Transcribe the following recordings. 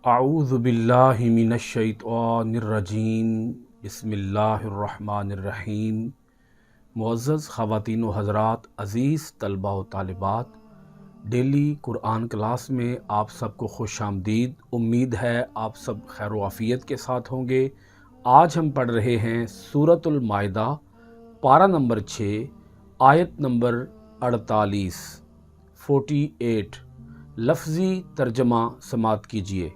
اعوذ باللہ من الشیطان الرجیم بسم اللہ الرحمن الرحیم۔ معزز خواتین و حضرات، عزیز طلبہ و طالبات، ڈیلی قرآن کلاس میں آپ سب کو خوش آمدید۔ امید ہے آپ سب خیر و عافیت کے ساتھ ہوں گے۔ آج ہم پڑھ رہے ہیں سورۃ المائدہ، پارہ نمبر 6، آیت نمبر 48۔ لفظی ترجمہ سماعت کیجیے۔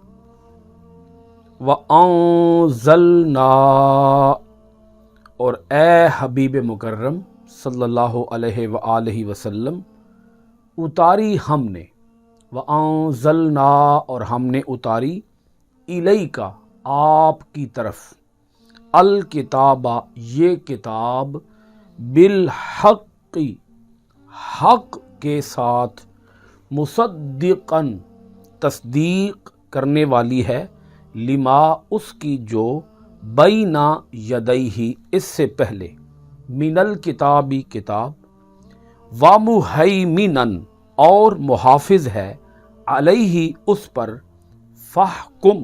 وَأَنزَلْنَا، اور اے حبیب مکرم صلی اللہ علیہ وآلہ وسلم اتاری ہم نے، وَأَنزَلْنَا، اور ہم نے اتاری، اِلَيْكَ، آپ کی طرف، الکتاب، یہ کتاب، بالحق، حق کے ساتھ، مصدقاً، تصدیق کرنے والی ہے، لما، اس کی جو، بین یدیہ، اس سے پہلے، من الکتابی، کتاب، ومہیمناً، اور محافظ ہے، علیہ، اس پر، فاحکم،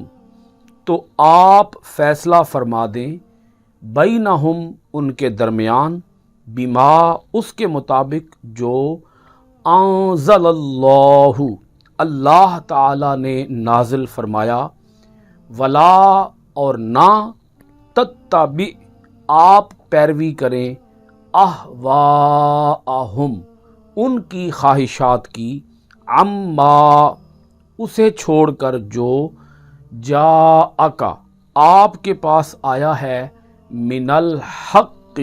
تو آپ فیصلہ فرما دیں، بینہم، ان کے درمیان، بما، اس کے مطابق جو، انزل اللہ، اللہ تعالی نے نازل فرمایا، ولا، اور نہ، تتبع، آپ پیروی کریں، اہواءہم، ان کی خواہشات کی، عما، اسے چھوڑ کر جو، جاءک، آپ کے پاس آیا ہے، من الحق،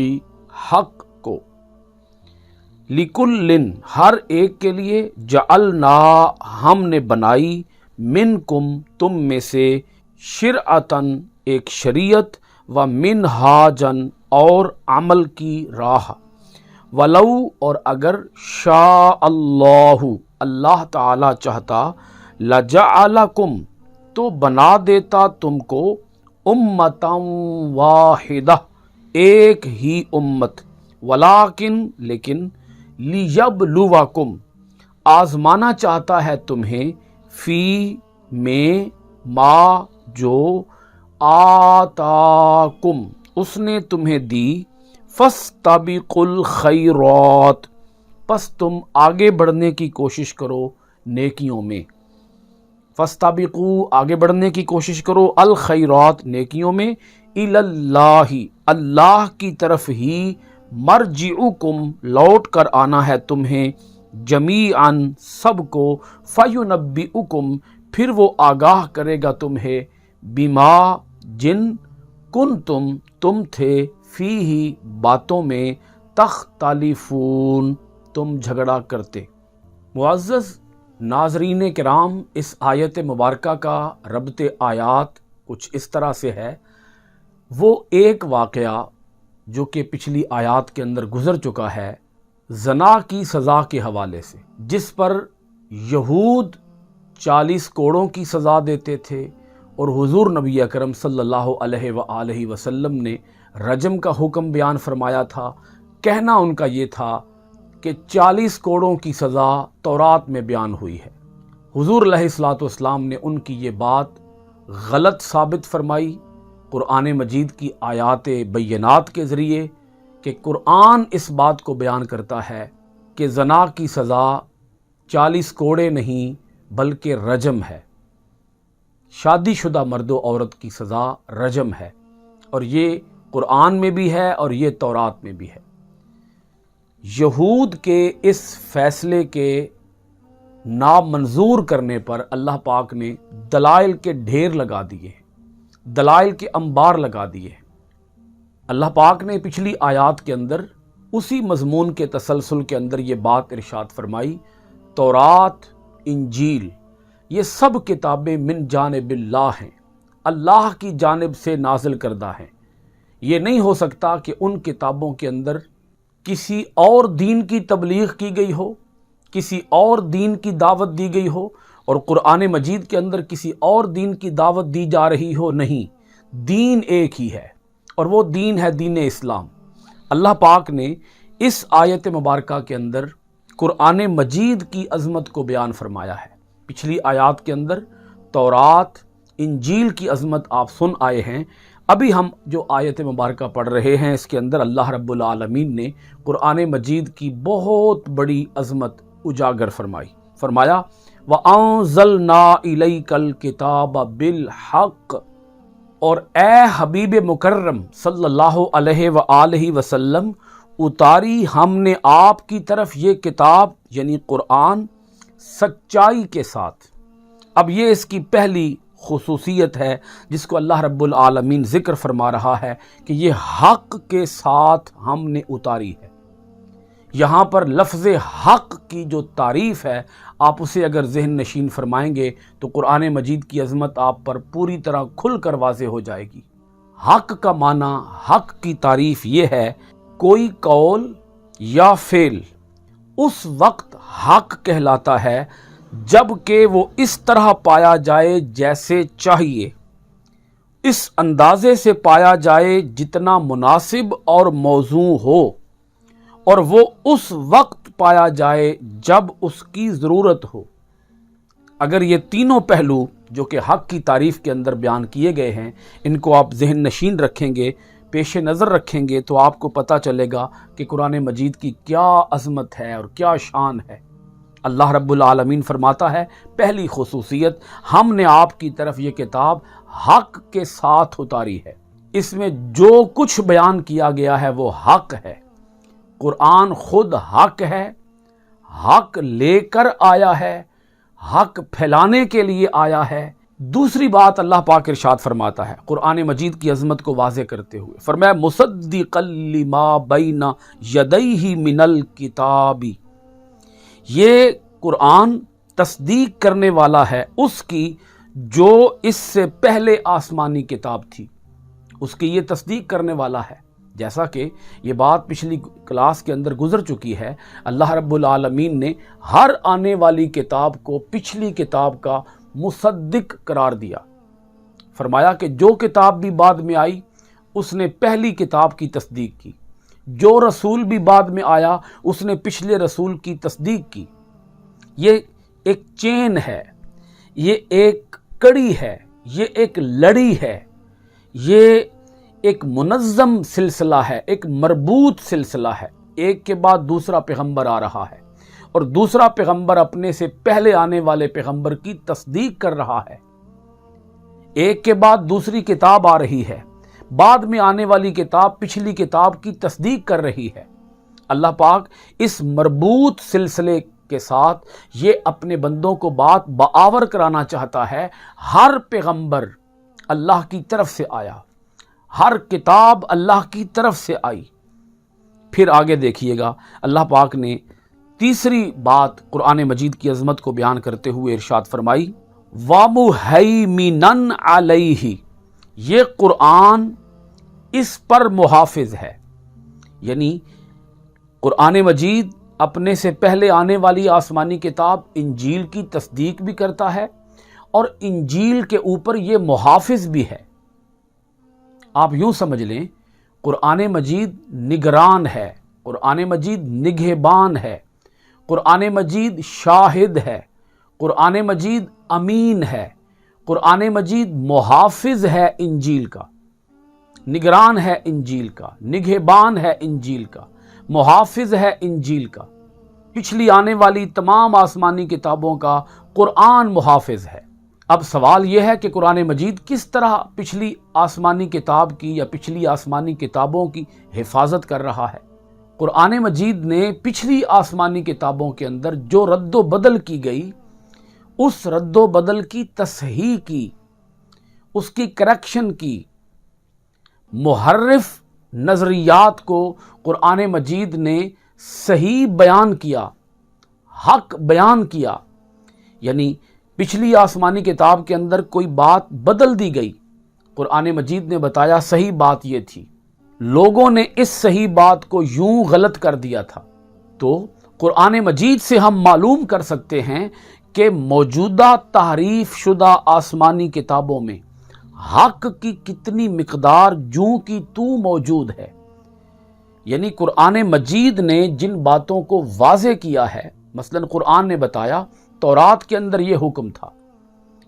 حق کو، لکل، ہر ایک کے لیے، جعلنا، ہم نے بنائی، منکم، تم میں سے، شرعتاً، ایک شریعت، و منہاجاً، اور عمل کی راہ، ولو، اور اگر، شاء اللہ، اللہ تعالی چاہتا، لجعلکم، تو بنا دیتا تم کو، امتاً واحدہ، ایک ہی امت، ولیکن، لیکن، لیبلوکم، آزمانا چاہتا ہے تمہیں، فی، میں، ما، جو، آتاکم، اس نے تمہیں دی، فاستبقوا الخیرات، پس تم آگے بڑھنے کی کوشش کرو نیکیوں میں، فاستبقوا، آگے بڑھنے کی کوشش کرو، الخیرات، نیکیوں میں، الی اللہ، اللہ کی طرف ہی، مرجعکم، لوٹ کر آنا ہے تمہیں، جمیعاً، سب کو، فینبئکم، پھر وہ آگاہ کرے گا تمہیں، بما، جن، کنتم، تم تھے، فیہ، باتوں میں، تختلفون، تم جھگڑا کرتے۔ معزز ناظرین کرام، اس آیت مبارکہ کا ربط آیات کچھ اس طرح سے ہے۔ وہ ایک واقعہ جو کہ پچھلی آیات کے اندر گزر چکا ہے، زنا کی سزا کے حوالے سے، جس پر یہود 40 کوڑوں کی سزا دیتے تھے، اور حضور نبی اکرم صلی اللہ علیہ وآلہ وسلم نے رجم کا حکم بیان فرمایا تھا۔ کہنا ان کا یہ تھا کہ 40 کوڑوں کی سزا تورات میں بیان ہوئی ہے۔ حضور علیہ الصلوۃ والسلام نے ان کی یہ بات غلط ثابت فرمائی قرآن مجید کی آیات بینات کے ذریعے، کہ قرآن اس بات کو بیان کرتا ہے کہ زنا کی سزا 40 کوڑے نہیں بلکہ رجم ہے، شادی شدہ مرد و عورت کی سزا رجم ہے، اور یہ قرآن میں بھی ہے اور یہ تورات میں بھی ہے۔ یہود کے اس فیصلے کے نامنظور کرنے پر اللہ پاک نے دلائل کے ڈھیر لگا دیے ہیں، دلائل کے انبار لگا دیے ہیں۔ اللہ پاک نے پچھلی آیات کے اندر اسی مضمون کے تسلسل کے اندر یہ بات ارشاد فرمائی، تورات، انجیل، یہ سب کتابیں من جانب اللہ ہیں، اللہ کی جانب سے نازل کردہ ہیں۔ یہ نہیں ہو سکتا کہ ان کتابوں کے اندر کسی اور دین کی تبلیغ کی گئی ہو، کسی اور دین کی دعوت دی گئی ہو، اور قرآن مجید کے اندر کسی اور دین کی دعوت دی جا رہی ہو۔ نہیں، دین ایک ہی ہے، اور وہ دین ہے دین اسلام۔ اللہ پاک نے اس آیت مبارکہ کے اندر قرآن مجید کی عظمت کو بیان فرمایا ہے۔ پچھلی آیات کے اندر تورات، انجیل کی عظمت آپ سن آئے ہیں۔ ابھی ہم جو آیت مبارکہ پڑھ رہے ہیں اس کے اندر اللہ رب العالمین نے قرآن مجید کی بہت بڑی عظمت اجاگر فرمائی۔ فرمایا وَأَنزَلْنَا إِلَيْكَ الْكِتَابَ بِالْحَقِّ، اور اے حبیب مکرم صلی اللہ علیہ وآلہ وسلم اتاری ہم نے آپ کی طرف یہ کتاب یعنی قرآن سچائی کے ساتھ۔ اب یہ اس کی پہلی خصوصیت ہے جس کو اللہ رب العالمین ذکر فرما رہا ہے کہ یہ حق کے ساتھ ہم نے اتاری ہے۔ یہاں پر لفظ حق کی جو تعریف ہے آپ اسے اگر ذہن نشین فرمائیں گے تو قرآن مجید کی عظمت آپ پر پوری طرح کھل کر واضح ہو جائے گی۔ حق کا معنی، حق کی تعریف یہ ہے کوئی قول یا فعل اس وقت حق کہلاتا ہے جب کہ وہ اس طرح پایا جائے جیسے چاہیے، اس اندازے سے پایا جائے جتنا مناسب اور موزوں ہو، اور وہ اس وقت پایا جائے جب اس کی ضرورت ہو۔ اگر یہ تینوں پہلو جو کہ حق کی تعریف کے اندر بیان کیے گئے ہیں ان کو آپ ذہن نشین رکھیں گے، پیش نظر رکھیں گے، تو آپ کو پتہ چلے گا کہ قرآن مجید کی کیا عظمت ہے اور کیا شان ہے۔ اللہ رب العالمین فرماتا ہے پہلی خصوصیت، ہم نے آپ کی طرف یہ کتاب حق کے ساتھ اتاری ہے۔ اس میں جو کچھ بیان کیا گیا ہے وہ حق ہے۔ قرآن خود حق ہے، حق لے کر آیا ہے، حق پھیلانے کے لیے آیا ہے۔ دوسری بات اللہ پاک ارشاد فرماتا ہے قرآن مجید کی عظمت کو واضح کرتے ہوئے، فرمایا مصدقا لما بین یدیہ من الکتاب، یہ قرآن تصدیق کرنے والا ہے اس کی جو اس سے پہلے آسمانی کتاب تھی، اس کی یہ تصدیق کرنے والا ہے۔ جیسا کہ یہ بات پچھلی کلاس کے اندر گزر چکی ہے، اللہ رب العالمین نے ہر آنے والی کتاب کو پچھلی کتاب کا مصدق قرار دیا۔ فرمایا کہ جو کتاب بھی بعد میں آئی اس نے پہلی کتاب کی تصدیق کی، جو رسول بھی بعد میں آیا اس نے پچھلے رسول کی تصدیق کی۔ یہ ایک چین ہے، یہ ایک کڑی ہے، یہ ایک لڑی ہے، یہ ایک منظم سلسلہ ہے، ایک مربوط سلسلہ ہے۔ ایک کے بعد دوسرا پیغمبر آ رہا ہے اور دوسرا پیغمبر اپنے سے پہلے آنے والے پیغمبر کی تصدیق کر رہا ہے۔ ایک کے بعد دوسری کتاب آ رہی ہے، بعد میں آنے والی کتاب پچھلی کتاب کی تصدیق کر رہی ہے۔ اللہ پاک اس مربوط سلسلے کے ساتھ یہ اپنے بندوں کو بات باور کرانا چاہتا ہے۔ ہر پیغمبر اللہ کی طرف سے آیا، ہر کتاب اللہ کی طرف سے آئی۔ پھر آگے دیکھیے گا اللہ پاک نے تیسری بات قرآن مجید کی عظمت کو بیان کرتے ہوئے ارشاد فرمائی وَمُهَيْمِنًا عَلَيْهِ، یہ قرآن اس پر محافظ ہے، یعنی قرآن مجید اپنے سے پہلے آنے والی آسمانی کتاب انجیل کی تصدیق بھی کرتا ہے اور انجیل کے اوپر یہ محافظ بھی ہے۔ آپ یوں سمجھ لیں قرآن مجید نگران ہے، قرآن مجید نگہبان ہے، قرآن مجید شاہد ہے، قرآن مجید امین ہے، قرآن مجید محافظ ہے انجیل کا، نگران ہے انجیل کا، نگہبان ہے انجیل کا، محافظ ہے انجیل کا۔ پچھلی آنے والی تمام آسمانی کتابوں کا قرآن محافظ ہے۔ اب سوال یہ ہے کہ قرآن مجید کس طرح پچھلی آسمانی کتاب کی یا پچھلی آسمانی کتابوں کی حفاظت کر رہا ہے؟ قرآن مجید نے پچھلی آسمانی کتابوں کے اندر جو رد و بدل کی گئی اس رد و بدل کی تصحیح کی، اس کی کریکشن کی، محرف نظریات کو قرآن مجید نے صحیح بیان کیا، حق بیان کیا۔ یعنی پچھلی آسمانی کتاب کے اندر کوئی بات بدل دی گئی، قرآن مجید نے بتایا صحیح بات یہ تھی، لوگوں نے اس صحیح بات کو یوں غلط کر دیا تھا۔ تو قرآن مجید سے ہم معلوم کر سکتے ہیں کہ موجودہ تحریف شدہ آسمانی کتابوں میں حق کی کتنی مقدار جوں کی تو موجود ہے۔ یعنی قرآن مجید نے جن باتوں کو واضح کیا ہے، مثلا قرآن نے بتایا تورات کے اندر یہ حکم تھا،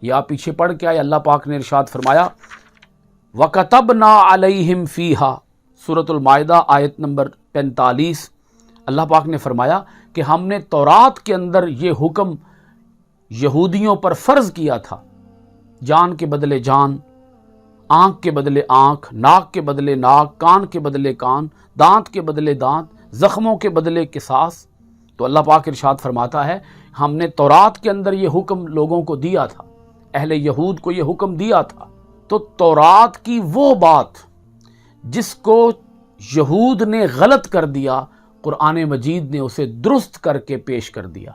یہ آپ پیچھے پڑھ کے آئے، اللہ پاک نے ارشاد فرمایا وَكَتَبْنَا عَلَيْهِمْ فِيهَا، سورۃ المائدہ آیت نمبر 45۔ اللہ پاک نے فرمایا کہ ہم نے تورات کے اندر یہ حکم یہودیوں پر فرض کیا تھا، جان کے بدلے جان، آنکھ کے بدلے آنکھ، ناک کے بدلے ناک، کان کے بدلے کان، دانت کے بدلے دانت، زخموں کے بدلے قصاص۔ تو اللہ پاک ارشاد فرماتا ہے ہم نے تورات کے اندر یہ حکم لوگوں کو دیا تھا، اہل یہود کو یہ حکم دیا تھا۔ تو تورات کی وہ بات جس کو یہود نے غلط کر دیا، قرآن مجید نے اسے درست کر کے پیش کر دیا۔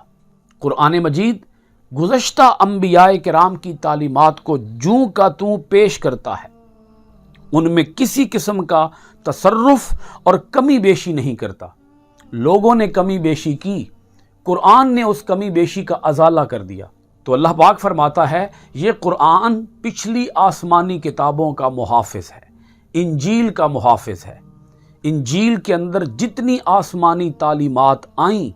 قرآن مجید گزشتہ انبیاء کرام کی تعلیمات کو جوں کا توں پیش کرتا ہے، ان میں کسی قسم کا تصرف اور کمی بیشی نہیں کرتا۔ لوگوں نے کمی بیشی کی، قرآن نے اس کمی بیشی کا ازالہ کر دیا۔ تو اللہ پاک فرماتا ہے یہ قرآن پچھلی آسمانی کتابوں کا محافظ ہے، انجیل کا محافظ ہے۔ انجیل کے اندر جتنی آسمانی تعلیمات آئیں،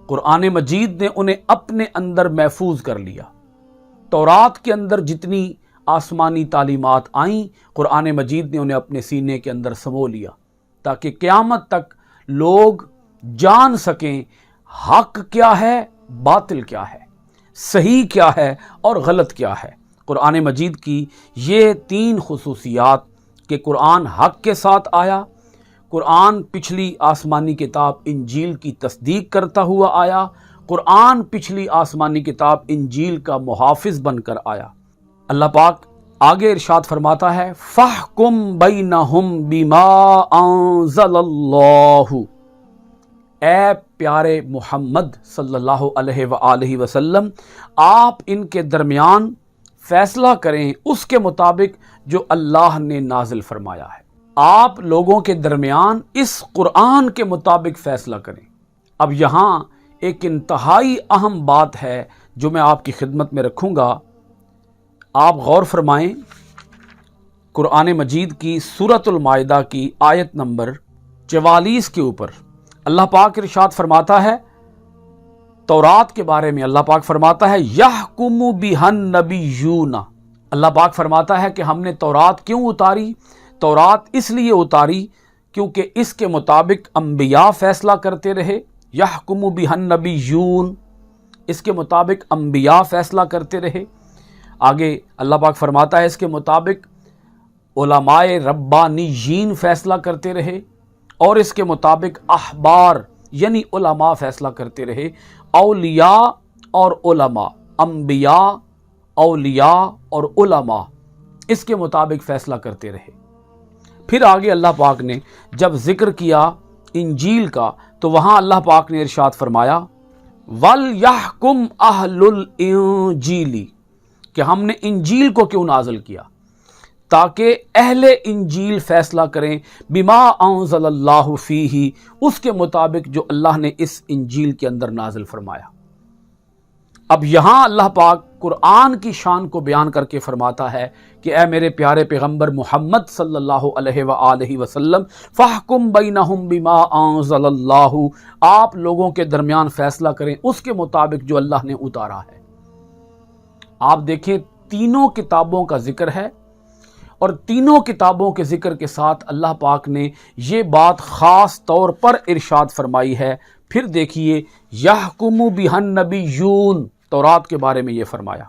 قرآن مجید نے انہیں اپنے اندر محفوظ کر لیا۔ تورات کے اندر جتنی آسمانی تعلیمات آئیں، قرآن مجید نے انہیں اپنے سینے کے اندر سمو لیا، تاکہ قیامت تک لوگ جان سکیں حق کیا ہے، باطل کیا ہے، صحیح کیا ہے اور غلط کیا ہے۔ قرآن مجید کی یہ 3 خصوصیات کہ قرآن حق کے ساتھ آیا، قرآن پچھلی آسمانی کتاب انجیل کی تصدیق کرتا ہوا آیا، قرآن پچھلی آسمانی کتاب انجیل کا محافظ بن کر آیا۔ اللہ پاک آگے ارشاد فرماتا ہے فَاحْكُمْ بَيْنَهُمْ بِمَا أَنزَلَ اللَّهُ، اے پیارے محمد صلی اللہ علیہ وآلہ وسلم، آپ ان کے درمیان فیصلہ کریں اس کے مطابق جو اللہ نے نازل فرمایا ہے۔ آپ لوگوں کے درمیان اس قرآن کے مطابق فیصلہ کریں۔ اب یہاں ایک انتہائی اہم بات ہے جو میں آپ کی خدمت میں رکھوں گا، آپ غور فرمائیں۔ قرآن مجید کی سورۃ المائدہ کی آیت نمبر 44 کے اوپر اللہ پاک ارشاد فرماتا ہے، تورات کے بارے میں اللہ پاک فرماتا ہے یحکم بہا النبیون۔ اللہ پاک فرماتا ہے کہ ہم نے تورات کیوں اتاری؟ تورات اس لیے اتاری کیونکہ اس کے مطابق انبیاء فیصلہ کرتے رہے۔ یحکم بہا النبیون، اس کے مطابق انبیاء فیصلہ کرتے رہے۔ آگے اللہ پاک فرماتا ہے اس کے مطابق علماء ربانیین فیصلہ کرتے رہے، اور اس کے مطابق احبار یعنی علماء فیصلہ کرتے رہے۔ اولیاء اور علماء، انبیاء، اولیاء اور علماء اس کے مطابق فیصلہ کرتے رہے۔ پھر آگے اللہ پاک نے جب ذکر کیا انجیل کا تو وہاں اللہ پاک نے ارشاد فرمایا وَلْيَحْكُمْ أَهْلُ الْإِنجِيلِ، کہ ہم نے انجیل کو کیوں نازل کیا؟ تاکہ اہل انجیل فیصلہ کریں بما انزل اللہ فیہ، اس کے مطابق جو اللہ نے اس انجیل کے اندر نازل فرمایا۔ اب یہاں اللہ پاک قرآن کی شان کو بیان کر کے فرماتا ہے کہ اے میرے پیارے پیغمبر محمد صلی اللہ علیہ وآلہ وسلم فاحکم بینہم بما انزل اللہ، آپ لوگوں کے درمیان فیصلہ کریں اس کے مطابق جو اللہ نے اتارا ہے۔ آپ دیکھیں تینوں کتابوں کا ذکر ہے، اور تینوں کتابوں کے ذکر کے ساتھ اللہ پاک نے یہ بات خاص طور پر ارشاد فرمائی ہے۔ پھر دیکھیے یحکم بہا النبیون، تورات کے بارے میں یہ فرمایا،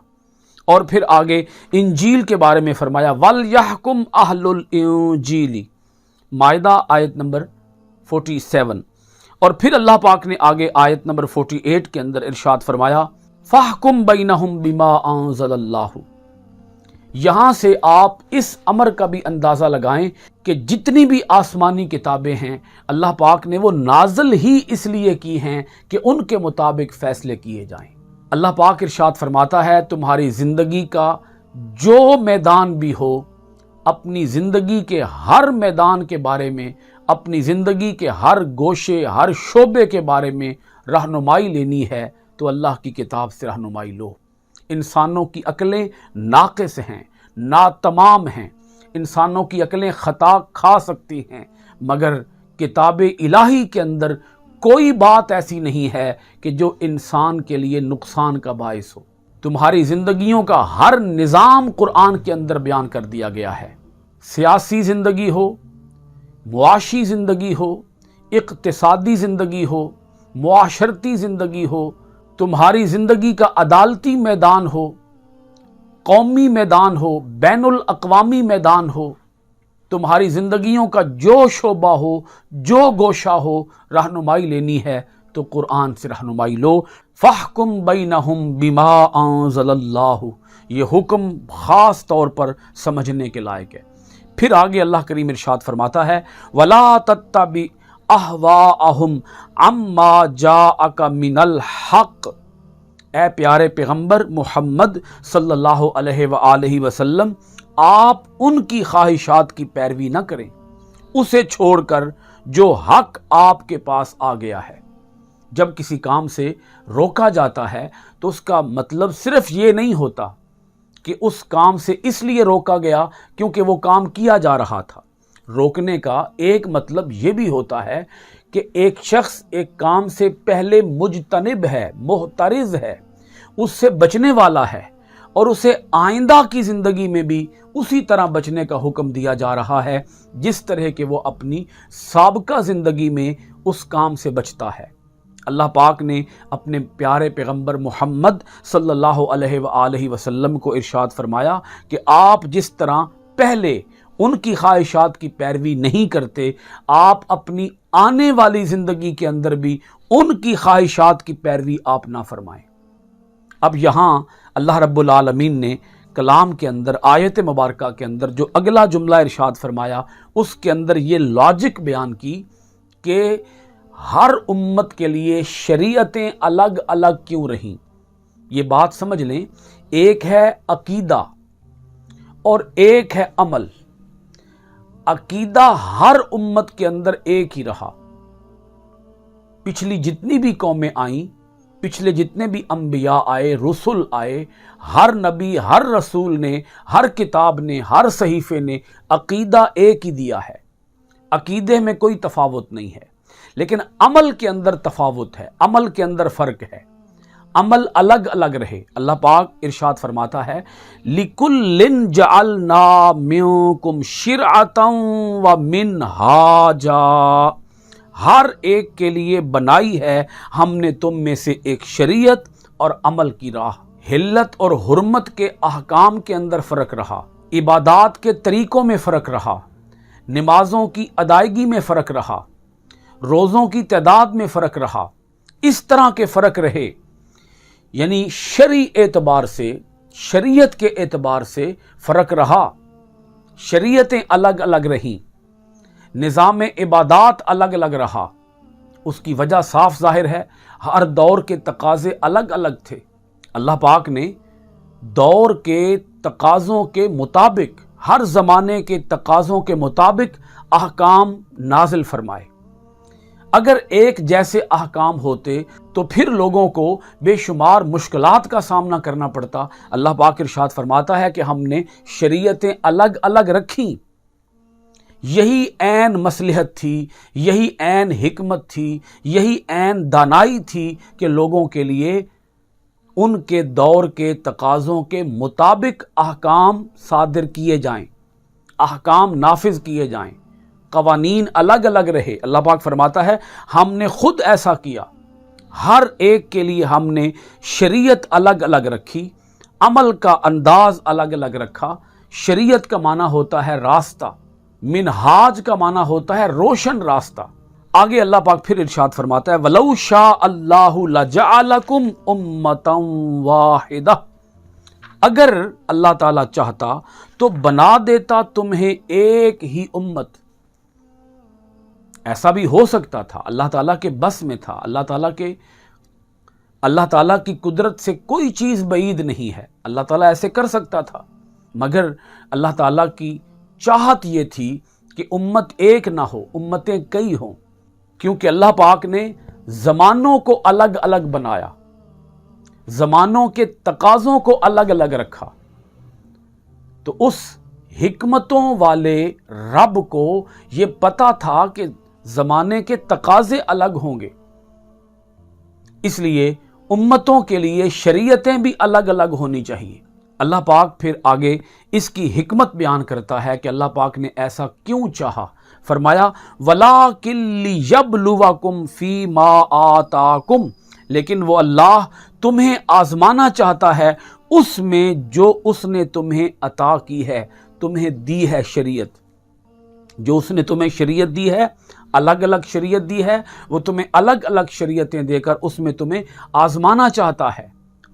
اور پھر آگے انجیل کے بارے میں فرمایا وَلْيَحْكُمْ أَهْلُ الْإِنجِيلِ، مائدہ آیت نمبر 47، اور پھر اللہ پاک نے آگے آیت نمبر 48 کے اندر ارشاد فرمایا فَاحْكُمْ بَيْنَهُمْ بِمَا أَنزَلَ اللَّهُ۔ یہاں سے آپ اس امر کا بھی اندازہ لگائیں کہ جتنی بھی آسمانی کتابیں ہیں اللہ پاک نے وہ نازل ہی اس لیے کی ہیں کہ ان کے مطابق فیصلے کیے جائیں۔ اللہ پاک ارشاد فرماتا ہے تمہاری زندگی کا جو میدان بھی ہو، اپنی زندگی کے ہر میدان کے بارے میں، اپنی زندگی کے ہر گوشے، ہر شعبے کے بارے میں رہنمائی لینی ہے تو اللہ کی کتاب سے رہنمائی لو۔ انسانوں کی عقلیں ناقص ہیں، ناتمام ہیں، انسانوں کی عقلیں خطا کھا سکتی ہیں، مگر کتاب الہی کے اندر کوئی بات ایسی نہیں ہے کہ جو انسان کے لیے نقصان کا باعث ہو۔ تمہاری زندگیوں کا ہر نظام قرآن کے اندر بیان کر دیا گیا ہے، سیاسی زندگی ہو، معاشی زندگی ہو، اقتصادی زندگی ہو، معاشرتی زندگی ہو، تمہاری زندگی کا عدالتی میدان ہو، قومی میدان ہو، بین الاقوامی میدان ہو، تمہاری زندگیوں کا جو شعبہ ہو، جو گوشہ ہو، رہنمائی لینی ہے تو قرآن سے رہنمائی لو۔ فَاحْكُمْ بَيْنَهُمْ بِمَا أَنزَلَ اللَّهُ، یہ حکم خاص طور پر سمجھنے کے لائق ہے۔ پھر آگے اللہ کریم ارشاد فرماتا ہے وَلَا تَتَّبِعْ أَهْوَاءَهُمْ عَمَّا جَاءَكَ مِنَ الْحَقِّ، اے پیارے پیغمبر محمد صلی اللہ علیہ وآلہ وسلم، آپ ان کی خواہشات کی پیروی نہ کریں اسے چھوڑ کر جو حق آپ کے پاس آ گیا ہے۔ جب کسی کام سے روکا جاتا ہے تو اس کا مطلب صرف یہ نہیں ہوتا کہ اس کام سے اس لیے روکا گیا کیونکہ وہ کام کیا جا رہا تھا۔ روکنے کا ایک مطلب یہ بھی ہوتا ہے کہ ایک شخص ایک کام سے پہلے مجتنب ہے، محترز ہے، اس سے بچنے والا ہے، اور اسے آئندہ کی زندگی میں بھی اسی طرح بچنے کا حکم دیا جا رہا ہے جس طرح کہ وہ اپنی سابقہ زندگی میں اس کام سے بچتا ہے۔ اللہ پاک نے اپنے پیارے پیغمبر محمد صلی اللہ علیہ وآلہ وسلم کو ارشاد فرمایا کہ آپ جس طرح پہلے ان کی خواہشات کی پیروی نہیں کرتے، آپ اپنی آنے والی زندگی کے اندر بھی ان کی خواہشات کی پیروی آپ نہ فرمائیں۔ اب یہاں اللہ رب العالمین نے کلام کے اندر، آیت مبارکہ کے اندر جو اگلا جملہ ارشاد فرمایا، اس کے اندر یہ لاجک بیان کی کہ ہر امت کے لیے شریعتیں الگ الگ کیوں رہیں۔ یہ بات سمجھ لیں، ایک ہے عقیدہ اور ایک ہے عمل۔ عقیدہ ہر امت کے اندر ایک ہی رہا، پچھلی جتنی بھی قومیں آئیں، پچھلے جتنے بھی انبیاء آئے، رسول آئے، ہر نبی، ہر رسول نے، ہر کتاب نے، ہر صحیفے نے عقیدہ ایک ہی دیا ہے۔ عقیدے میں کوئی تفاوت نہیں ہے، لیکن عمل کے اندر تفاوت ہے، عمل کے اندر فرق ہے، عمل الگ الگ رہے۔ اللہ پاک ارشاد فرماتا ہے لِكُلٍّ جَعَلْنَا مِنْكُمْ شِرْعَةً وَمِنْهَاجًا، ہر ایک کے لیے بنائی ہے ہم نے تم میں سے ایک شریعت اور عمل کی راہ۔ حلت اور حرمت کے احکام کے اندر فرق رہا، عبادات کے طریقوں میں فرق رہا، نمازوں کی ادائیگی میں فرق رہا، روزوں کی تعداد میں فرق رہا، اس طرح کے فرق رہے، یعنی شرعی اعتبار سے، شریعت کے اعتبار سے فرق رہا، شریعتیں الگ الگ رہیں، نظام عبادات الگ الگ رہا۔ اس کی وجہ صاف ظاہر ہے، ہر دور کے تقاضے الگ الگ تھے۔ اللہ پاک نے دور کے تقاضوں کے مطابق، ہر زمانے کے تقاضوں کے مطابق احکام نازل فرمائے۔ اگر ایک جیسے احکام ہوتے تو پھر لوگوں کو بے شمار مشکلات کا سامنا کرنا پڑتا۔ اللہ پاک ارشاد فرماتا ہے کہ ہم نے شریعتیں الگ الگ رکھیں، یہی عین مصلحت تھی، یہی عین حکمت تھی، یہی عین دانائی تھی کہ لوگوں کے لیے ان کے دور کے تقاضوں کے مطابق احکام صادر کیے جائیں، احکام نافذ کیے جائیں، قوانین الگ الگ رہے۔ اللہ پاک فرماتا ہے ہم نے خود ایسا کیا، ہر ایک کے لیے ہم نے شریعت الگ الگ رکھی، عمل کا انداز الگ الگ رکھا۔ شریعت کا معنی ہوتا ہے راستہ، منہاج کا معنی ہوتا ہے روشن راستہ۔ آگے اللہ پاک پھر ارشاد فرماتا ہے وَلَوْ شَاءَ اللَّهُ لَجَعَلَكُمْ أُمَّةً وَاحِدَةً، اگر اللہ تعالیٰ چاہتا تو بنا دیتا تمہیں ایک ہی امت۔ ایسا بھی ہو سکتا تھا، اللہ تعالیٰ کے بس میں تھا، اللہ تعالیٰ کی قدرت سے کوئی چیز بعید نہیں ہے، اللہ تعالیٰ ایسے کر سکتا تھا، مگر اللہ تعالیٰ کی چاہت یہ تھی کہ امت ایک نہ ہو، امتیں کئی ہوں، کیونکہ اللہ پاک نے زمانوں کو الگ الگ بنایا، زمانوں کے تقاضوں کو الگ الگ رکھا۔ تو اس حکمتوں والے رب کو یہ پتا تھا کہ زمانے کے تقاضے الگ ہوں گے، اس لیے امتوں کے لیے شریعتیں بھی الگ الگ ہونی چاہیے۔ اللہ پاک پھر آگے اس کی حکمت بیان کرتا ہے کہ اللہ پاک نے ایسا کیوں چاہا۔ فرمایا وَلَٰكِن لِيَبْلُوَكُمْ فِي مَا آتَاكُمْ، لیکن وہ اللہ تمہیں آزمانا چاہتا ہے اس میں جو اس نے تمہیں عطا کی ہے، تمہیں دی ہے شریعت، جو اس نے تمہیں شریعت دی ہے، الگ الگ شریعت دی ہے، وہ تمہیں الگ الگ شریعتیں دے کر اس میں تمہیں آزمانا چاہتا ہے،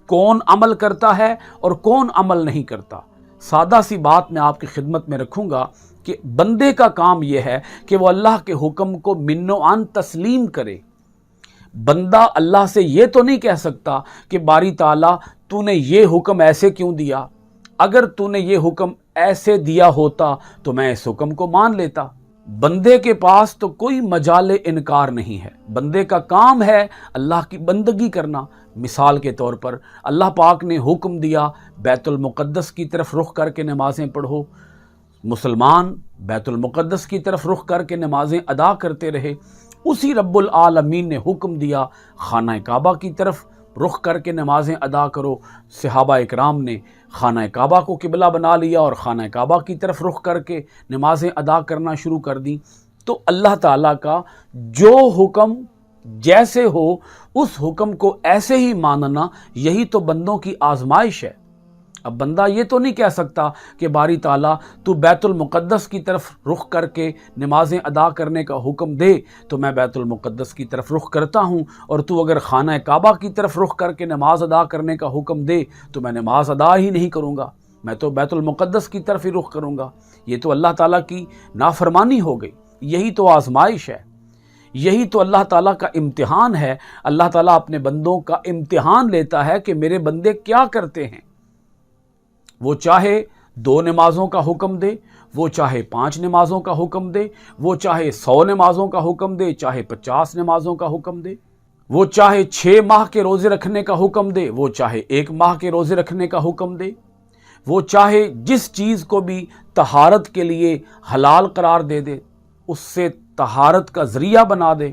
کون عمل کرتا ہے اور کون عمل نہیں کرتا۔ سادہ سی بات میں آپ کی خدمت میں رکھوں گا کہ بندے کا کام یہ ہے کہ وہ اللہ کے حکم کو من و عن تسلیم کرے۔ بندہ اللہ سے یہ تو نہیں کہہ سکتا کہ باری تعالیٰ تو نے یہ حکم ایسے کیوں دیا، اگر تو نے یہ حکم ایسے دیا ہوتا تو میں اس حکم کو مان لیتا۔ بندے کے پاس تو کوئی مجال انکار نہیں ہے، بندے کا کام ہے اللہ کی بندگی کرنا۔ مثال کے طور پر اللہ پاک نے حکم دیا بیت المقدس کی طرف رخ کر کے نمازیں پڑھو، مسلمان بیت المقدس کی طرف رخ کر کے نمازیں ادا کرتے رہے۔ اسی رب العالمین نے حکم دیا خانہ کعبہ کی طرف رخ کر کے نمازیں ادا کرو، صحابہ اکرام نے خانہ کعبہ کو قبلہ بنا لیا اور خانہ کعبہ کی طرف رخ کر کے نمازیں ادا کرنا شروع کر دیں۔ تو اللہ تعالیٰ کا جو حکم جیسے ہو اس حکم کو ایسے ہی ماننا، یہی تو بندوں کی آزمائش ہے۔ اب بندہ یہ تو نہیں کہہ سکتا کہ باری تعالیٰ تو بیت المقدس کی طرف رخ کر کے نمازیں ادا کرنے کا حکم دے تو میں بیت المقدس کی طرف رخ کرتا ہوں، اور تو اگر خانہ کعبہ کی طرف رخ کر کے نماز ادا کرنے کا حکم دے تو میں نماز ادا ہی نہیں کروں گا، میں تو بیت المقدس کی طرف ہی رخ کروں گا۔ یہ تو اللہ تعالیٰ کی نافرمانی ہو گئی۔ یہی تو آزمائش ہے، یہی تو اللہ تعالیٰ کا امتحان ہے۔ اللہ تعالیٰ اپنے بندوں کا امتحان لیتا ہے کہ میرے بندے کیا کرتے ہیں۔ وہ چاہے 2 نمازوں کا حکم دے، وہ چاہے 5 نمازوں کا حکم دے، وہ چاہے 100 نمازوں کا حکم دے، چاہے 50 نمازوں کا حکم دے، وہ چاہے 6 ماہ کے روزے رکھنے کا حکم دے، وہ چاہے 1 ماہ کے روزے رکھنے کا حکم دے، وہ چاہے جس چیز کو بھی طہارت کے لیے حلال قرار دے دے اس سے طہارت کا ذریعہ بنا دے۔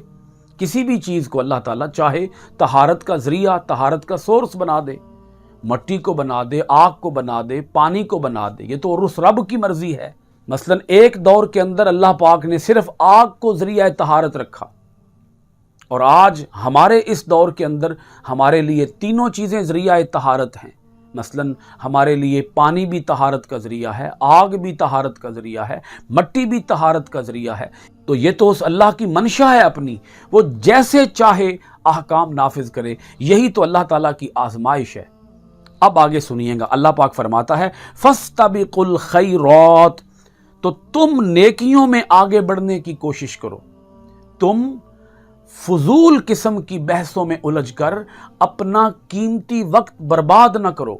کسی بھی چیز کو اللہ تعالیٰ چاہے طہارت کا ذریعہ، طہارت کا سورس بنا دے، مٹی کو بنا دے، آگ کو بنا دے، پانی کو بنا دے، یہ تو اس رب کی مرضی ہے۔ مثلا ایک دور کے اندر اللہ پاک نے صرف آگ کو ذریعہ طہارت رکھا، اور آج ہمارے اس دور کے اندر ہمارے لیے تینوں چیزیں ذریعہ طہارت ہیں۔ مثلا ہمارے لیے پانی بھی طہارت کا ذریعہ ہے، آگ بھی طہارت کا ذریعہ ہے، مٹی بھی طہارت کا ذریعہ ہے۔ تو یہ تو اس اللہ کی منشا ہے اپنی، وہ جیسے چاہے احکام نافذ کرے، یہی تو اللہ تعالیٰ کی آزمائش ہے۔ اب آگے سنیے گا، اللہ پاک فرماتا ہے فَاسْتَبِقُوا الْخَيْرَاتِ، تو تم نیکیوں میں آگے بڑھنے کی کوشش کرو، تم فضول قسم کی بحثوں میں الجھ کر اپنا قیمتی وقت برباد نہ کرو،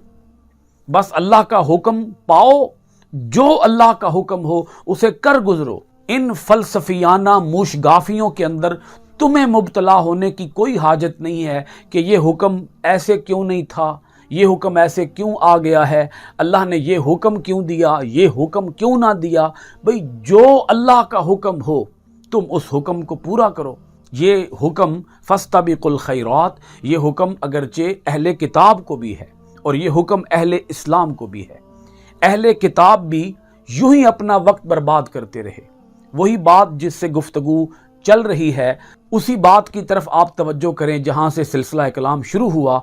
بس اللہ کا حکم پاؤ، جو اللہ کا حکم ہو اسے کر گزرو۔ ان فلسفیانہ موشگافیوں کے اندر تمہیں مبتلا ہونے کی کوئی حاجت نہیں ہے کہ یہ حکم ایسے کیوں نہیں تھا، یہ حکم ایسے کیوں آ گیا ہے، اللہ نے یہ حکم کیوں دیا، یہ حکم کیوں نہ دیا۔ بھئی جو اللہ کا حکم ہو تم اس حکم کو پورا کرو۔ یہ حکم فاستبقوا الخیرات، یہ حکم اگرچہ اہل کتاب کو بھی ہے اور یہ حکم اہل اسلام کو بھی ہے۔ اہل کتاب بھی یوں ہی اپنا وقت برباد کرتے رہے۔ وہی بات جس سے گفتگو چل رہی ہے اسی بات کی طرف آپ توجہ کریں جہاں سے سلسلہ کلام شروع ہوا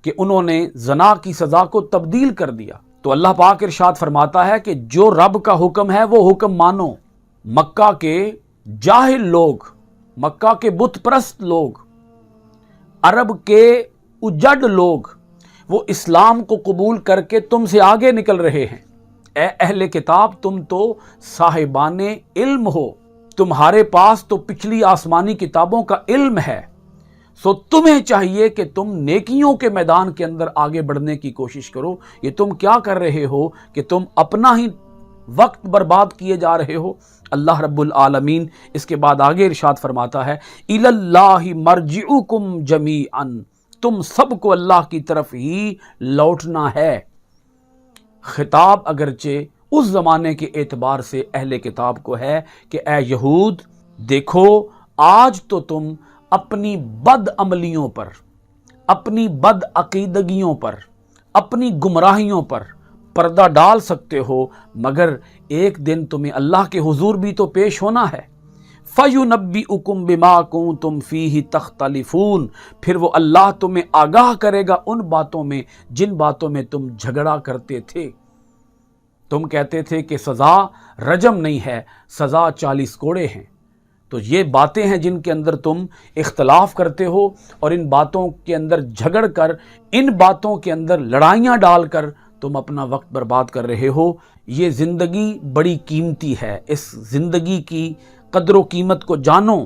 کہ انہوں نے زنا کی سزا کو تبدیل کر دیا۔ تو اللہ پاک ارشاد فرماتا ہے کہ جو رب کا حکم ہے وہ حکم مانو۔ مکہ کے جاہل لوگ، مکہ کے بت پرست لوگ، عرب کے اجڑ لوگ، وہ اسلام کو قبول کر کے تم سے آگے نکل رہے ہیں۔ اے اہل کتاب، تم تو صاحبان علم ہو، تمہارے پاس تو پچھلی آسمانی کتابوں کا علم ہے، سو تمہیں چاہیے کہ تم نیکیوں کے میدان کے اندر آگے بڑھنے کی کوشش کرو۔ یہ تم کیا کر رہے ہو کہ تم اپنا ہی وقت برباد کیے جا رہے ہو۔ اللہ رب العالمین اس کے بعد آگے ارشاد فرماتا ہے اِلَى اللَّهِ مَرْجِعُكُمْ جَمِيعًا، تم سب کو اللہ کی طرف ہی لوٹنا ہے۔ خطاب اگرچہ اس زمانے کے اعتبار سے اہل کتاب کو ہے کہ اے یہود، دیکھو آج تو تم اپنی بد عملیوں پر، اپنی بد عقیدگیوں پر، اپنی گمراہیوں پر پردہ ڈال سکتے ہو، مگر ایک دن تمہیں اللہ کے حضور بھی تو پیش ہونا ہے۔ فَيُنَبِّئُكُم بِمَا كُنتُم فِيهِ تَخْتَلِفُونَ، پھر وہ اللہ تمہیں آگاہ کرے گا ان باتوں میں جن باتوں میں تم جھگڑا کرتے تھے۔ تم کہتے تھے کہ سزا رجم نہیں ہے، سزا 40 کوڑے ہیں۔ تو یہ باتیں ہیں جن کے اندر تم اختلاف کرتے ہو، اور ان باتوں کے اندر جھگڑ کر، ان باتوں کے اندر لڑائیاں ڈال کر تم اپنا وقت برباد کر رہے ہو۔ یہ زندگی بڑی قیمتی ہے، اس زندگی کی قدر و قیمت کو جانو۔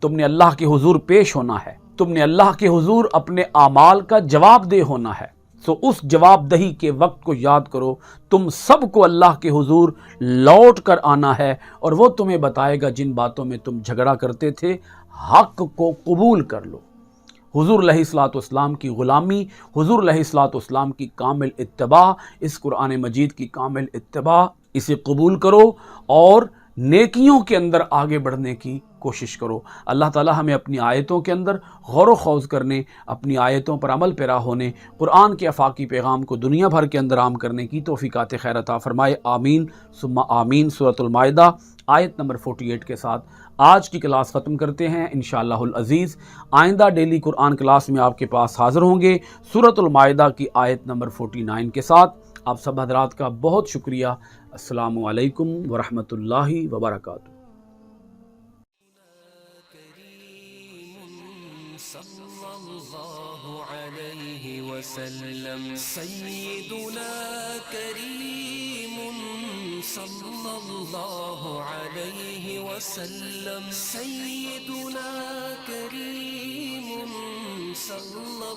تم نے اللہ کے حضور پیش ہونا ہے، تم نے اللہ کے حضور اپنے اعمال کا جواب دہ ہونا ہے۔ سو اس جواب دہی کے وقت کو یاد کرو، تم سب کو اللہ کے حضور لوٹ کر آنا ہے، اور وہ تمہیں بتائے گا جن باتوں میں تم جھگڑا کرتے تھے، حق کو قبول کر لو۔ حضور علیہ الصلوۃ والسلام کی غلامی، حضور علیہ الصلوۃ والسلام کی کامل اتباع، اس قرآن مجید کی کامل اتباع، اسے قبول کرو اور نیکیوں کے اندر آگے بڑھنے کی کوشش کرو۔ اللہ تعالی ہمیں اپنی آیتوں کے اندر غور و خوض کرنے، اپنی آیتوں پر عمل پیرا ہونے، قرآن کے آفاقی پیغام کو دنیا بھر کے اندر عام کرنے کی توفیقات خیر عطا فرمائے، آمین ثم آمین۔ سورۃ المائدہ آیت نمبر 48 کے ساتھ آج کی کلاس ختم کرتے ہیں انشاءاللہ العزیز۔ آئندہ ڈیلی قرآن کلاس میں آپ کے پاس حاضر ہوں گے سورۃ المائدہ کی آیت نمبر 49 کے ساتھ۔ آپ سب حضرات کا بہت شکریہ۔ السلام علیکم ورحمۃ اللہ وبرکاتہ۔ صلی اللہ علیہ وسلم سیدنا کریم صلی اللہ علیہ وسلم سیدنا کریم صلی اللہ